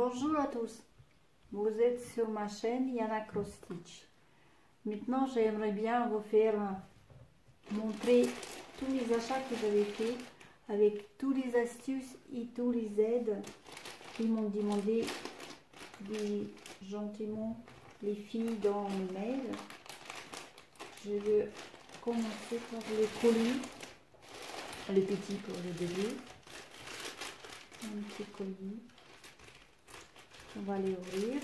Bonjour à tous, vous êtes sur ma chaîne Yana Cross Stitch. Maintenant j'aimerais bien vous faire montrer tous les achats que j'avais fait avec toutes les astuces et tous les aides qu'ils m'ont demandé gentiment les filles dans le mail. Je vais commencer par les colis, les petits pour le début. Un petit colis. On va les ouvrir.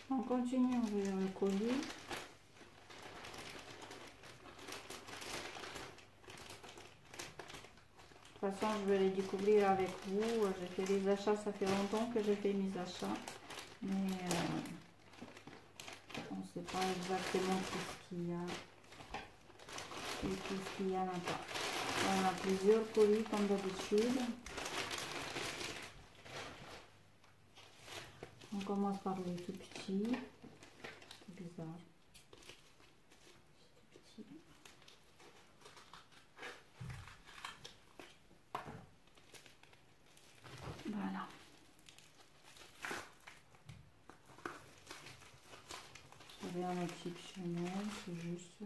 On continue à ouvrir le colis. De toute façon, je vais les découvrir avec vous. J'ai fait des achats, ça fait longtemps que j'ai fait mes achats. Mais on ne sait pas exactement tout ce qu'il y a. Et tout ce qu'il y a là-bas. On a plusieurs colis comme d'habitude. On commence par les tout petits. C'est bizarre. Petit. Voilà. J'avais un exceptionnel, c'est juste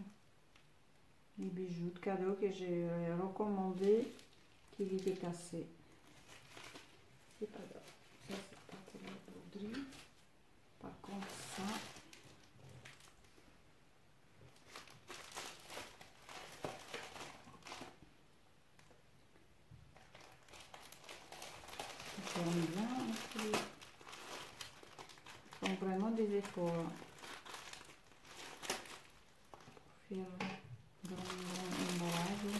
les bijoux de cadeau que j'ai recommandé qu'il était cassé. C'est pas grave. Ça c'est pas pour la broderie. Par contre ça. Ça ferme bien. Ils font vraiment des efforts pour faire grand emballage.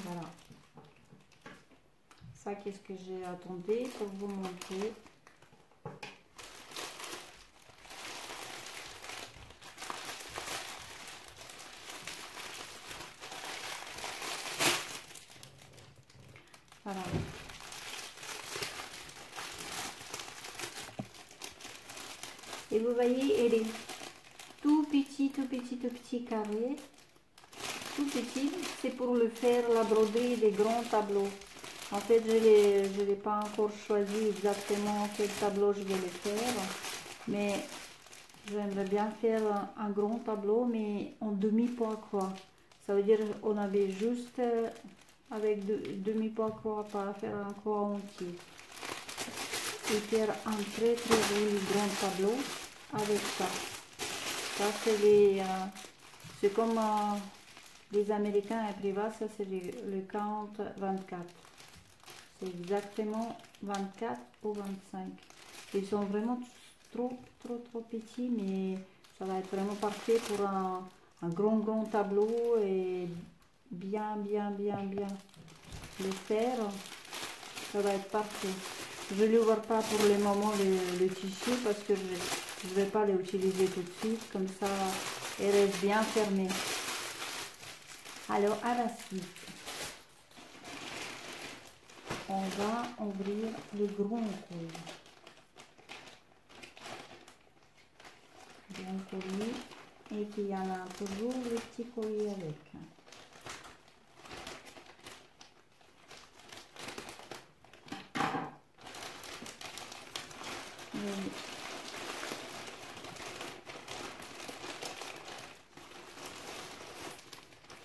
Voilà. Ça, qu'est-ce que j'ai attendu pour vous montrer. Voilà. Et vous voyez, elle est tout petit carré. Tout petit, c'est pour le faire la broderie des grands tableaux. En fait, je n'ai pas encore choisi exactement quel tableau je vais le faire, mais j'aimerais bien faire un grand tableau, mais en demi-poids croix. Ça veut dire on avait juste avec demi-poids croix, pas faire un croix entier. Et faire un très joli grand tableau avec ça. Ça c'est comme les Américains et privats, ça c'est le count 24. C'est exactement 24 ou 25. Ils sont vraiment trop petits, mais ça va être vraiment parfait pour un grand tableau et bien le faire. Ça va être parfait. Je ne l'ouvre pas pour le moment le tissu parce que je ne vais pas l'utiliser tout de suite. Comme ça, elle reste bien fermée. Alors, à la suite, on va ouvrir le grand colis. Grand colis. Et puis, il y en a toujours le petit colis avec.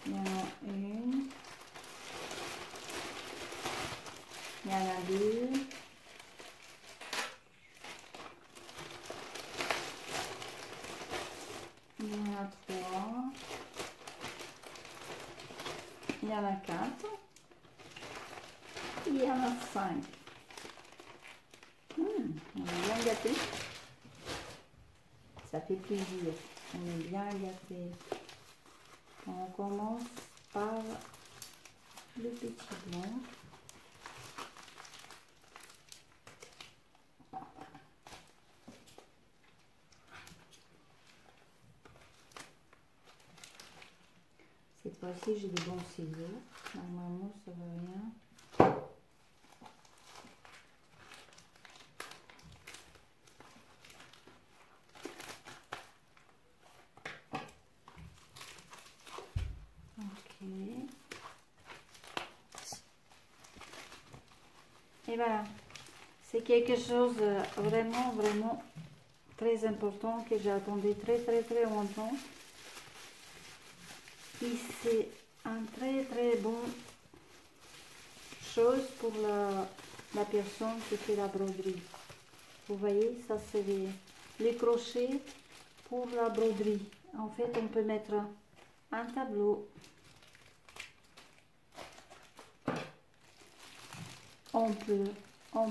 Il y en a une. Il y en a deux. Il y en a trois. Il y en a quatre. Il y en a cinq. On est bien gâté. Ça fait plaisir. On est bien gâté. On commence par le petit blanc. Cette fois-ci, j'ai des bons ciseaux. Normalement, ça va rien. Et voilà, c'est quelque chose vraiment très important que j'ai attendu très longtemps. Et c'est un très bon chose pour la personne qui fait la broderie. Vous voyez, ça c'est les crochets pour la broderie. En fait, on peut mettre un tableau. On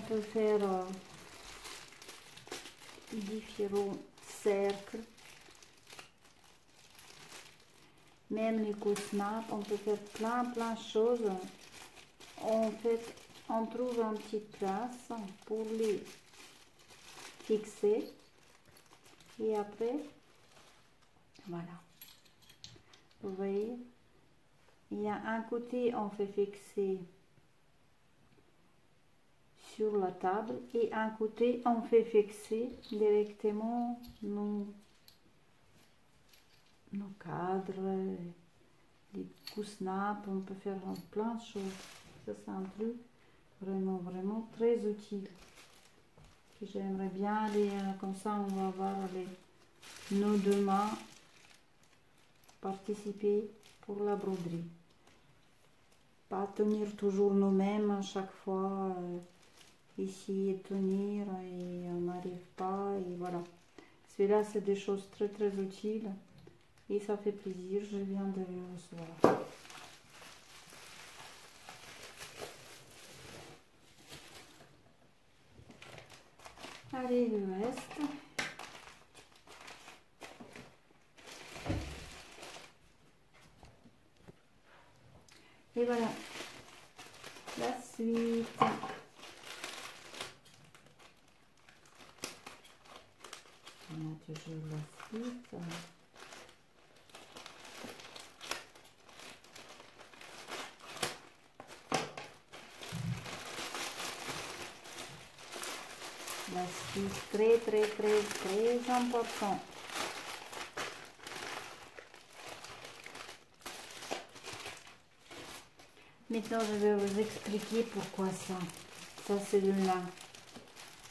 peut faire différents cercles. Même les coussins, on peut faire plein de choses. En fait, on trouve une petite place pour les fixer. Et après, voilà. Vous voyez, il y a un côté, on fait fixer sur la table et un côté, on fait fixer directement nos cadres, les coussins. On peut faire plein de choses. Ça, c'est un truc vraiment très utile. J'aimerais bien aller comme ça, on va voir nos deux mains participer pour la broderie. Pas tenir toujours nous-mêmes à chaque fois, essayer de tenir et on n'arrive pas, et voilà. Celui-là, c'est des choses très utiles et ça fait plaisir. Je viens de les recevoir. Allez, le reste. Et voilà, la suite. On a toujours la suite. La suite très important. Maintenant, je vais vous expliquer pourquoi ça. Ça, c'est le lin.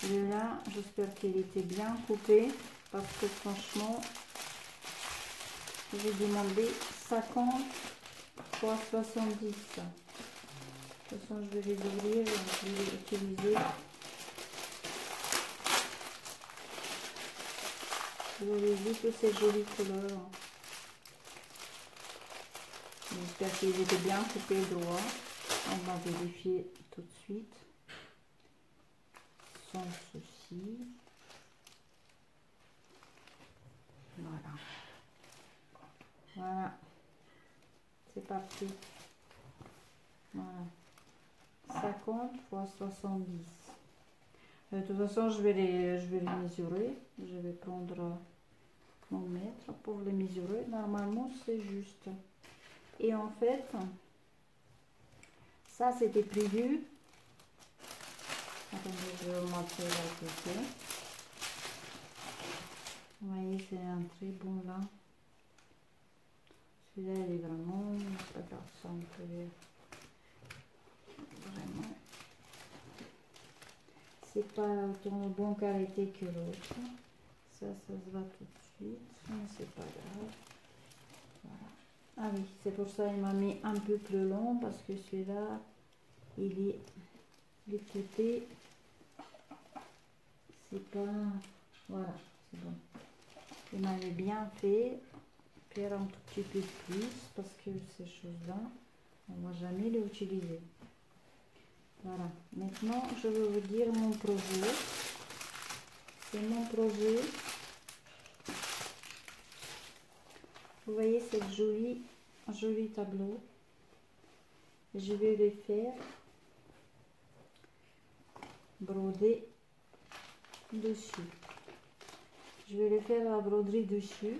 Le lin, j'espère qu'il était bien coupé parce que franchement, j'ai demandé 50 fois 70. De toute façon, je vais les ouvrir, je vais les utiliser. Vous avez vu que c'est joli couleur. J'espère qu'ils étaient bien coupés droit. On va vérifier tout de suite. Sans souci. Voilà. Voilà. C'est parti. Voilà. 50 fois 70. De toute façon, je vais les mesurer. Je vais prendre mon mètre pour les mesurer. Normalement, c'est juste. Et en fait, ça c'était prévu. Attendez, je vais vous montrer la côté. Vous voyez, c'est un très bon lin. Celui-là, il est vraiment, regarde ça, on peut vraiment. C'est pas autant bon qualité que l'autre. Ça se voit tout de suite, mais c'est pas grave. Voilà. Ah oui, c'est pour ça qu'il m'a mis un peu plus long parce que celui-là, il est les côtés, c'est pas, voilà, c'est bon. Il m'avait bien fait faire un tout petit peu plus parce que ces choses-là, on ne va jamais les utiliser. Voilà, maintenant je vais vous dire mon projet. C'est mon projet. Vous voyez cette joli tableau. Je vais les faire broder dessus. Je vais les faire la broderie dessus.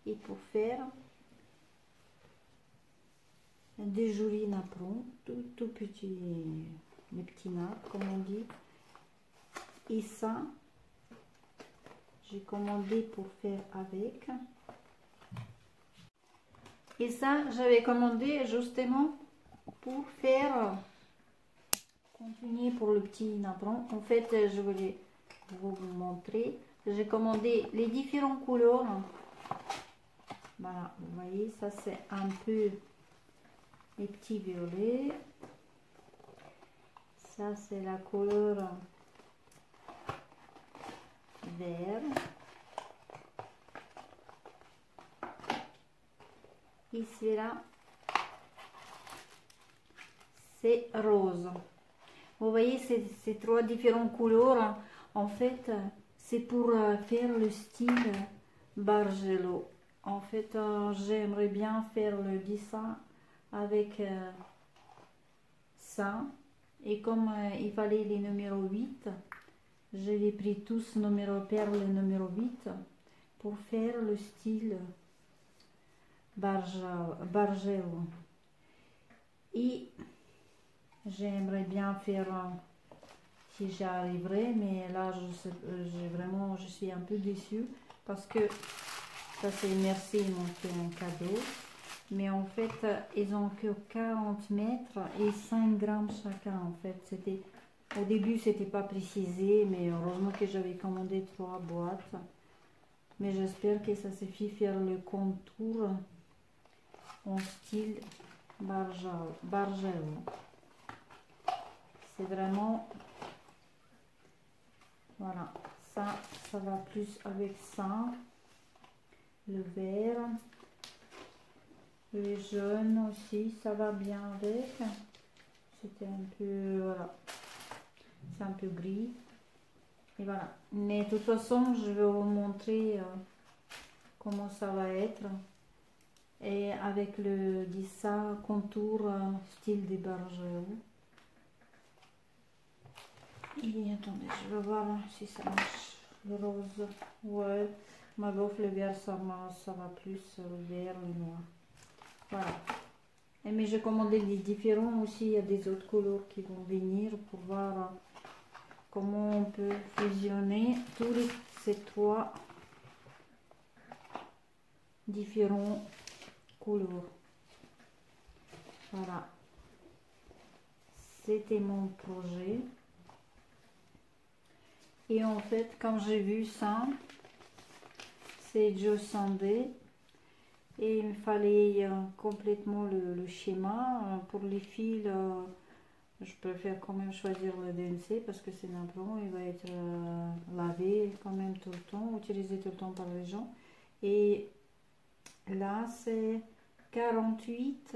Et pour faire des jolis napperons, tout petits, les petits nappes comme on dit. Et ça, j'ai commandé pour faire avec. Et ça, j'avais commandé justement pour faire Continuer pour le petit napperon. En fait, je voulais vous montrer. J'ai commandé les différentes couleurs. Voilà, vous voyez, ça c'est un peu les petits violets. Ça c'est la couleur vert. Ici là, c'est rose. Vous voyez ces trois différentes couleurs. En fait, c'est pour faire le style Bargello. En fait, j'aimerais bien faire le dessin avec ça. Et comme il fallait les numéros 8, je l'ai pris tous numéro perle numéro 8 pour faire le style Bargello. Et j'aimerais bien faire, si j'y arriverai, mais là je suis un peu déçue parce que ça c'est merci, ils m'ont fait un cadeau. Mais en fait, ils ont que 40 mètres et 5 grammes chacun. En fait, au début, c'était pas précisé, mais heureusement que j'avais commandé 3 boîtes. Mais j'espère que ça suffit faire le contour en style Bargello. C'est vraiment, voilà, ça va plus avec ça, le vert. Les jaunes aussi, ça va bien avec. C'était un peu, voilà, c'est un peu gris. Et voilà. Mais de toute façon, je vais vous montrer comment ça va être. Et avec le dessin contour style des Bargello. Et attendez, je vais voir si ça marche. Le rose, ouais. Ma bouffe, le vert, ça va plus. Le vert, le noir. Voilà. Mais j'ai commandé des différents aussi, il y a des autres couleurs qui vont venir pour voir comment on peut fusionner tous ces trois différents couleurs. Voilà. C'était mon projet. Et en fait, quand j'ai vu ça, c'est Joe Sandé. Et il me fallait complètement le schéma. Pour les fils, je préfère quand même choisir le DNC parce que c'est un plan, il va être lavé quand même tout le temps, utilisé tout le temps par les gens. Et là, c'est 48 x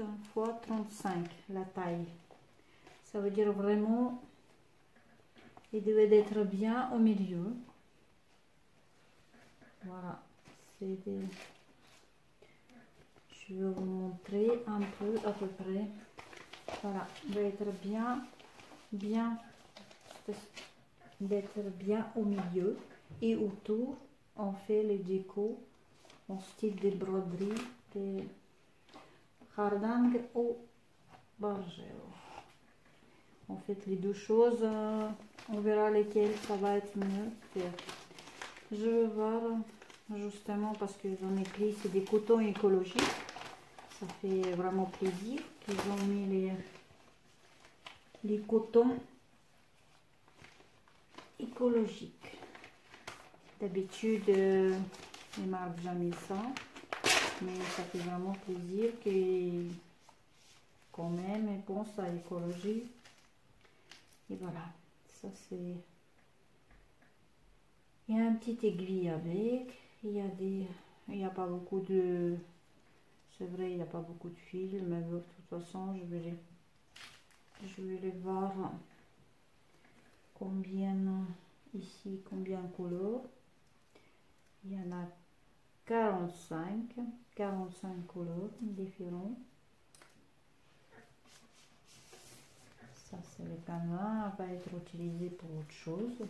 35 la taille. Ça veut dire vraiment, il devait être bien au milieu. Voilà, c'est des... Je vais vous montrer un peu à peu près. Voilà, il va être d'être bien au milieu et autour on fait les décos en style de broderie de Hardange au Bargello. En fait, les deux choses, on verra lesquelles ça va être mieux faire. Je vais voir justement parce que j'en ai pris, c'est des cotons écologiques. Ça fait vraiment plaisir qu'ils ont mis les cotons écologiques. D'habitude, les marques jamais ça, mais ça fait vraiment plaisir que quand même ils pensent à l'écologie. Et voilà, ça c'est... Il y a un petit aiguille avec, il y a pas beaucoup de... C'est vrai, il n'y a pas beaucoup de fils, mais de toute façon, je vais les voir combien ici, combien de couleurs. Il y en a 45 couleurs différentes. Ça, c'est le canevas, va être utilisé pour autre chose.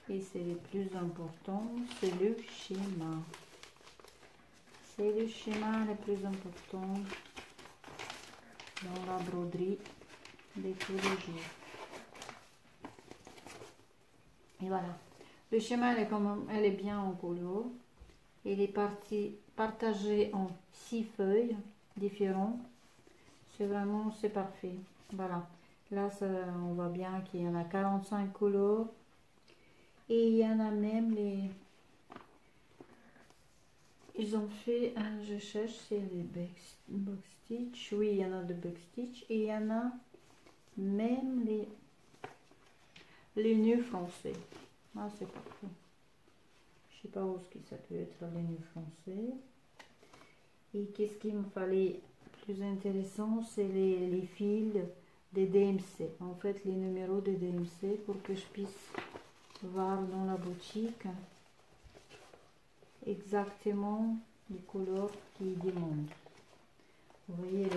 Et c'est le plus important, c'est le schéma. C'est le schéma le plus important dans la broderie de tous les jours. Et voilà. Le schéma, elle est bien en couleur. Il est partagé en 6 feuilles différentes. C'est vraiment, c'est parfait. Voilà. Là, ça, on voit bien qu'il y en a 45 couleurs. Et il y en a même les... Ils ont fait, je cherche, c'est les box stitch. Oui, il y en a de box stitch. Et il y en a même les nœuds français. Ah, c'est parfait. Je sais pas où ce que ça peut être les nœuds français. Et qu'est-ce qu'il me fallait plus intéressant, c'est les fils des DMC. En fait, les numéros des DMC pour que je puisse voir dans la boutique exactement les couleurs qu'ils demandent. Vous voyez,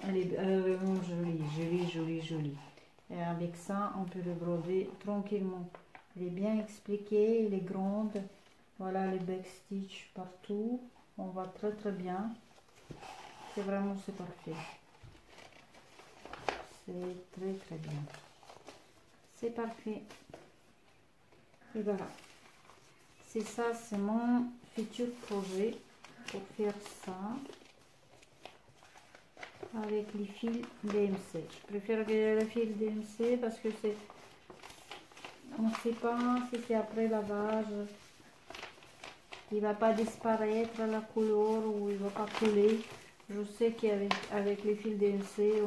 elle est vraiment jolie. Et avec ça, on peut le broder tranquillement. Elle est bien expliquée, elle est grande. Voilà les backstitch partout. On voit très bien. C'est vraiment, c'est parfait. C'est très bien. C'est parfait. Et voilà. C'est ça, c'est mon futur projet pour faire ça avec les fils DMC. Je préfère les fils DMC parce que c'est, on ne sait pas si c'est après lavage, il va pas disparaître la couleur ou il va pas couler. Je sais qu'avec les fils DMC,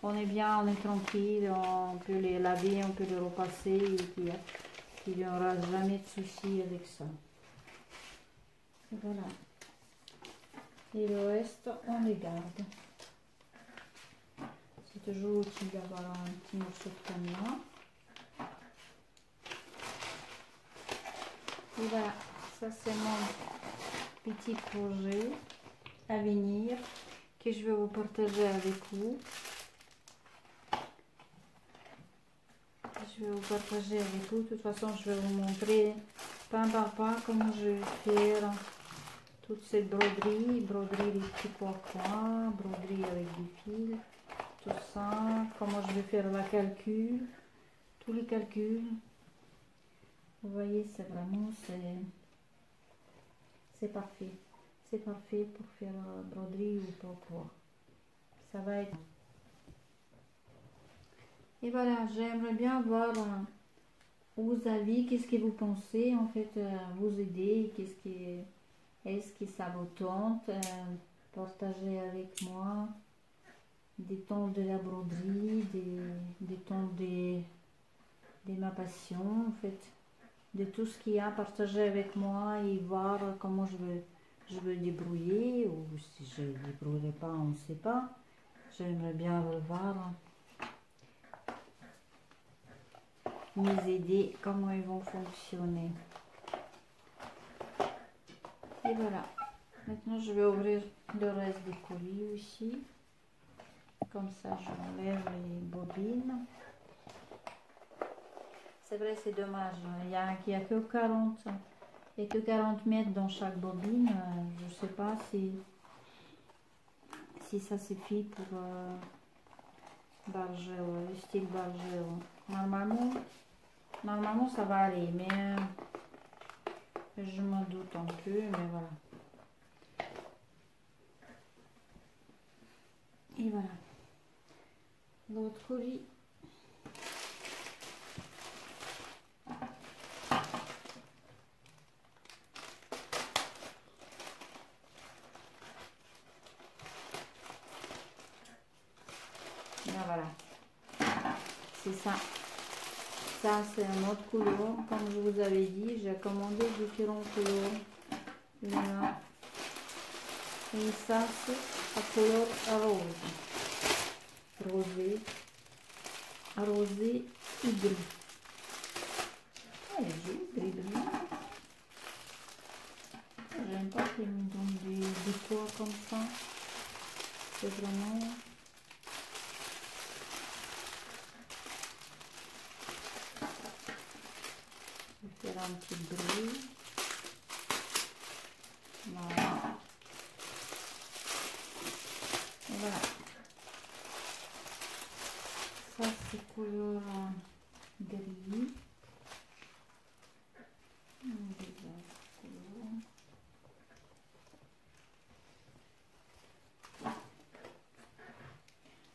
on est bien, on est tranquille, on peut les laver, on peut les repasser et puis il n'y aura jamais de soucis avec ça. Voilà. Et le reste, on les garde. C'est toujours utile d'avoir un petit morceau de caméra. Et voilà, ça c'est mon petit projet à venir que je vais vous partager avec vous. Je vais vous partager avec vous. De toute façon, je vais vous montrer pas par pas comment je vais faire toute cette broderie, broderie les petits pois, broderie avec des fils, tout ça, comment je vais faire la calcul, tous les calculs. Vous voyez, c'est vraiment, c'est parfait. C'est parfait pour faire la broderie ou pois. Ça va être... Et voilà, j'aimerais bien voir vos avis, qu'est-ce que vous pensez, en fait, vos idées, est-ce que ça vous tente, partager avec moi des temps de la broderie, des temps de ma passion, en fait, de tout ce qu'il y a à partager avec moi et voir comment je veux débrouiller, ou si je ne débrouillerai pas, on ne sait pas. J'aimerais bien voir mes idées, comment ils vont fonctionner. Et voilà. Maintenant, je vais ouvrir le reste des colis aussi. Comme ça, j'enlève les bobines. C'est vrai, c'est dommage. Il n'y a que 40. Il n'y a que 40 mètres dans chaque bobine. Je ne sais pas si ça suffit pour le style Bargel. Normalement, ça va aller, mais je m'en doute un peu, mais voilà. Et voilà. L'autre colis. Là, voilà. C'est ça. Ça, c'est un autre couleur. Comme je vous avais dit, j'ai commandé différentes couleurs. Là. Et ça, c'est la couleur rose. Rosé et gris. Ah, elle est jolie, gris. J'aime pas qu'ils me donnent des toits comme ça. C'est vraiment... Je vais faire un petit gris. Voilà. Et voilà. Ça, c'est couleur gris.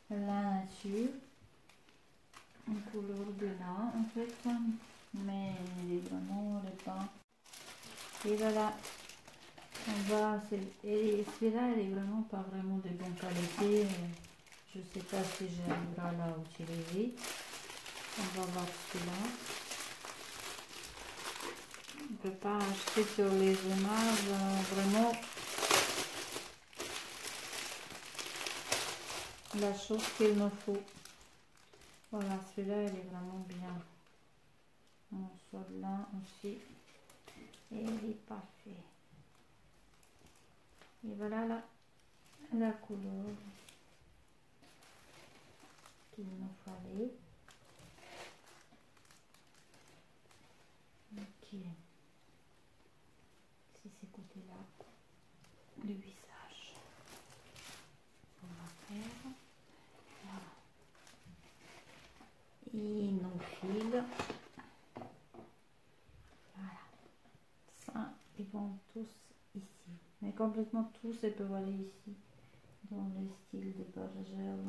La nature. une couleur de lin en fait, mais il est vraiment les peints. Et voilà, on va, et celui-là il est vraiment pas vraiment de bonne qualité. Je sais pas si j'arriverai à l'utiliser. On va voir celui-là. On ne peut pas acheter sur les images vraiment la chose qu'il nous faut. Voilà, celui-là il est vraiment bien. On soit là aussi. Et il est parfait. Et voilà la couleur qu'il nous fallait. Ok. C'est ces côtés-là. Le visage. On va faire. Voilà. Et nos fils. Voilà. Ça, ils vont tous ici. Mais complètement tous, ils peuvent aller ici. Dans le style de Bergel.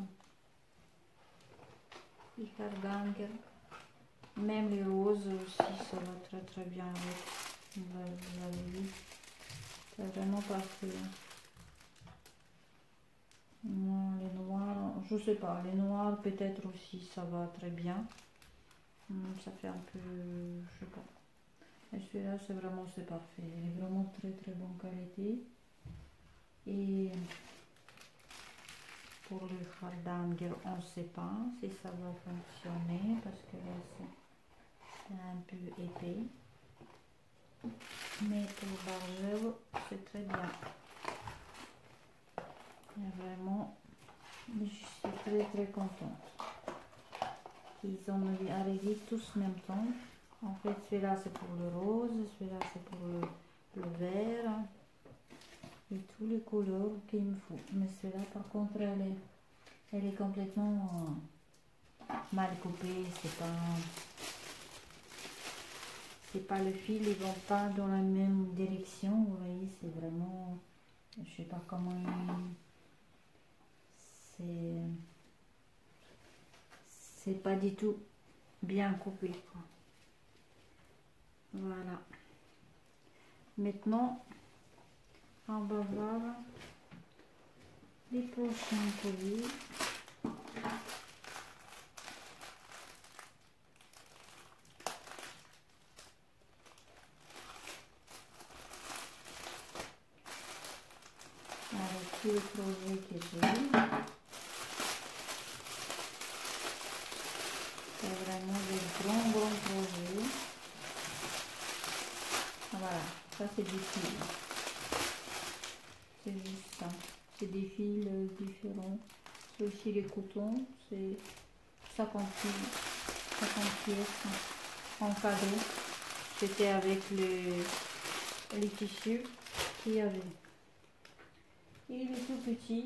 Hypergang. Même les roses aussi, ça va très très bien avec. Vous l'avez vu. C'est vraiment parfait. Non, les noirs, je sais pas, les noirs peut-être aussi ça va très bien. Ça fait un peu, je sais pas. Et celui-là c'est vraiment c'est parfait. Il est vraiment très très bonne qualité. Et pour le hardanger, on ne sait pas si ça va fonctionner parce que là c'est un peu épais. Mais pour Bergel, c'est très bien. Et vraiment, je suis très très contente. Ils ont arrivé tous en même temps. En fait, celui-là c'est pour le rose, celui-là c'est pour le vert. Et tous les couleurs qu'il me faut. Mais celui-là par contre, elle est complètement mal coupée. C'est pas le fil, ils vont pas dans la même direction. Vous voyez, c'est vraiment, je sais pas comment, c'est pas du tout bien coupé, quoi. Voilà. Maintenant, on va voir les prochains colis. Avec tous les projets que j'ai. C'est vraiment des grands projets. Voilà, ça c'est des fils. C'est juste ça. C'est des fils différents. C'est aussi les cotons. C'est 50 pièces en cadeau. C'était avec les tissus qu'il y avait. Il est tout petit.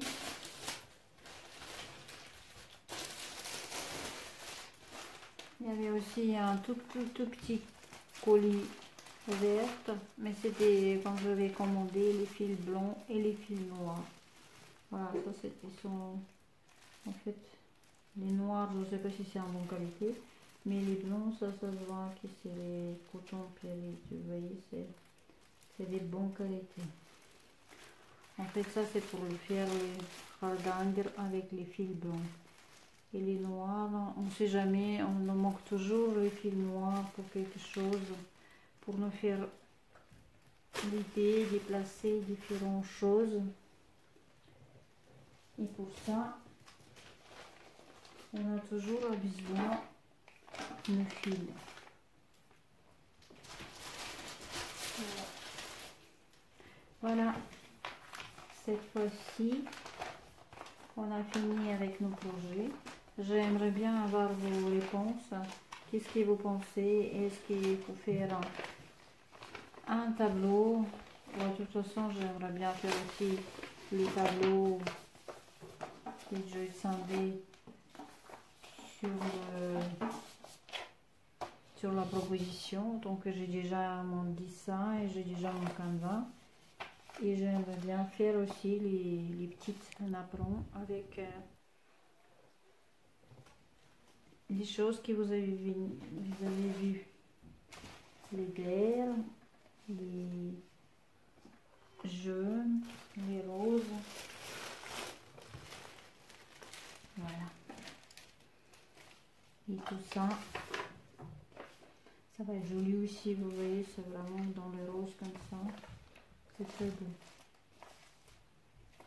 Il y avait aussi un tout petit colis vert, mais c'était quand j'avais commandé les fils blancs et les fils noirs. Voilà, ça c'était son... En fait, les noirs, je ne sais pas si c'est en bonne qualité, mais les blancs, ça se voit que c'est les cotons pierrés. Vous voyez, c'est des bonnes qualités. En fait, ça c'est pour le faire les hardanger avec les fils blancs. Et les noirs, on ne sait jamais, on nous manque toujours les fils noirs pour quelque chose, pour nous faire l'idée de placer différentes choses. Et pour ça, on a toujours besoin de fils. Voilà, cette fois-ci, on a fini avec nos projets. J'aimerais bien avoir vos réponses. Qu'est-ce que vous pensez? Est-ce qu'il faut faire un tableau? De toute façon, j'aimerais bien faire aussi les tableaux que je scindais sur la proposition. Donc j'ai déjà mon dessin et j'ai déjà mon canevas. Et j'aimerais bien faire aussi les petites napperons avec les choses que vous avez vues. Les verts, les jaunes, les roses. Voilà. Et tout ça, ça va être joli aussi, vous voyez, c'est vraiment dans le rose comme ça. C'est très beau.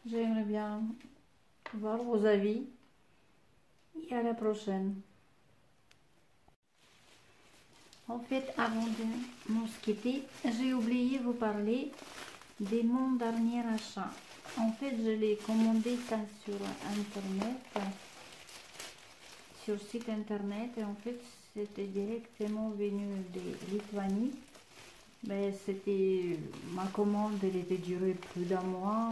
J'aimerais bien voir vos avis et à la prochaine. En fait, avant de nous quitter, j'ai oublié de vous parler de mon dernier achat. En fait, je l'ai commandé ça sur internet, sur site internet, et en fait, c'était directement venu de Lituanie. Mais c'était ma commande, elle était durée plus d'un mois.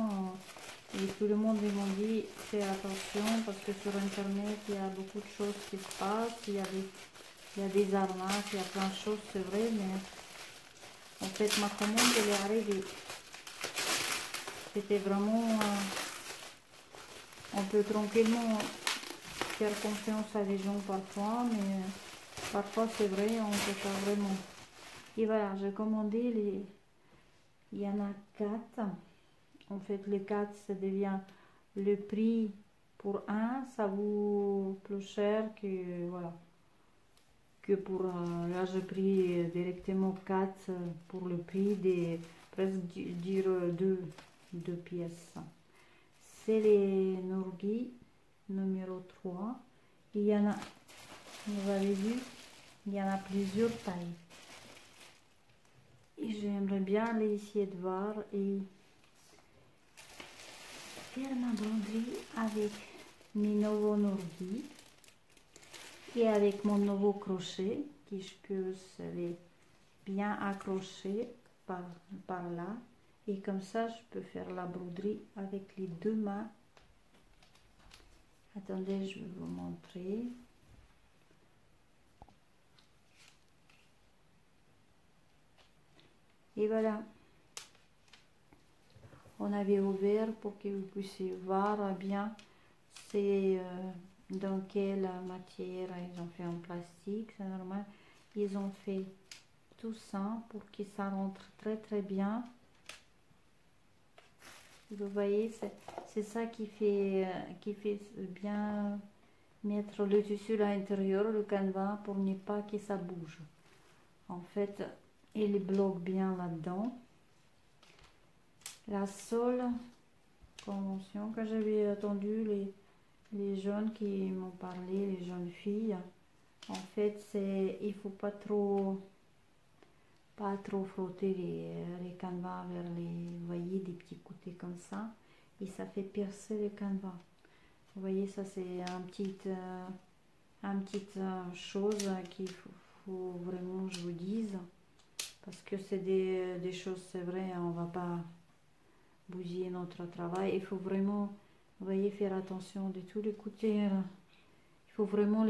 Et tout le monde m'a dit fais attention parce que sur internet il y a beaucoup de choses qui se passent, il y a des arnaques, il y a plein de choses, c'est vrai, mais en fait ma commande elle est arrivée. C'était vraiment, on peut tranquillement faire confiance à des gens parfois, mais parfois c'est vrai, on peut pas vraiment. Et voilà, j'ai commandé il y en a 4. En fait, les 4, ça devient le prix pour un, ça vaut plus cher que, voilà, que pour, là j'ai pris directement 4 pour le prix des presque dire 2 pièces. C'est les Norghi numéro 3. Il y en a, vous avez vu, il y en a plusieurs tailles. Et j'aimerais bien les essayer de voir et faire ma broderie avec mes nouveaux Norghi et avec mon nouveau crochet que je peux les bien accrocher par là, et comme ça je peux faire la broderie avec les 2 mains. Attendez, je vais vous montrer. Et voilà, on avait ouvert pour que vous puissiez voir bien c'est dans quelle matière ils ont fait en plastique, c'est normal. Ils ont fait tout ça pour que ça rentre très bien. Vous voyez, c'est ça qui fait bien mettre le tissu à l'intérieur, le canevas, pour ne pas que ça bouge. En fait, il bloque bien là-dedans. La seule convention que j'avais attendu, les jeunes qui m'ont parlé, les jeunes filles, en fait, c'est il faut pas trop frotter les canevas vers vous voyez, des petits côtés comme ça, et ça fait percer le canevas. Vous voyez, ça c'est un petit chose qu'il faut vraiment je vous dise, parce que c'est des choses, c'est vrai, on va pas bousiller notre travail. Il faut vraiment, vous voyez, faire attention de tous les côtés. Il faut vraiment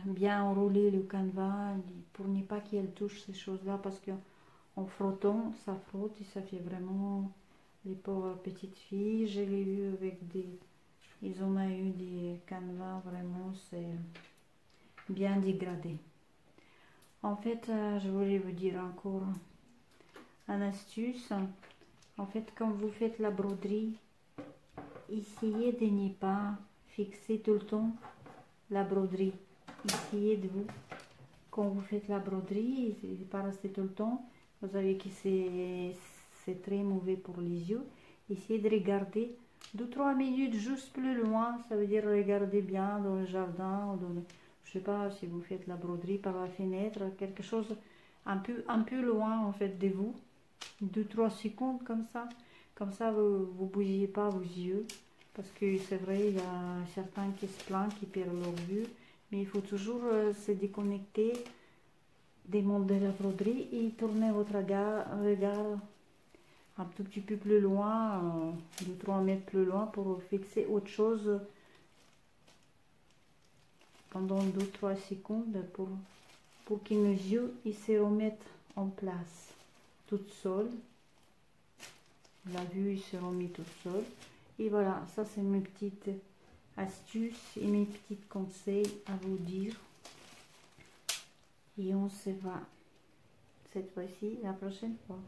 bien enrouler le canevas pour ne pas qu'elle touche ces choses-là, parce que en frottant, ça frotte et ça fait vraiment les pauvres petites filles. Je l'ai vu avec ils ont eu des canevas vraiment, c'est bien dégradé. En fait, je voulais vous dire encore une astuce. En fait, quand vous faites la broderie, essayez de ne pas fixer tout le temps la broderie. Essayez de vous, quand vous faites la broderie, de ne pas rester tout le temps. Vous savez que c'est très mauvais pour les yeux. Essayez de regarder 2-3 minutes juste plus loin. Ça veut dire regarder bien dans le jardin, ou dans je sais pas, si vous faites la broderie par la fenêtre, quelque chose un peu loin en fait de vous. 2-3 secondes comme ça. Comme ça, vous ne bougez pas vos yeux. Parce que c'est vrai, il y a certains qui se plaignent, qui perdent leur vue. Mais il faut toujours se déconnecter des mondes de la broderie et tourner votre regard un tout petit peu plus loin, 2-3 mètres plus loin, pour fixer autre chose pendant 2-3 secondes pour que nos yeux ils se remettent en place toute seule. La vue il se remet toute seule. Et voilà, ça c'est mes petites astuces et mes petits conseils à vous dire. Et on se voit cette fois-ci la prochaine fois.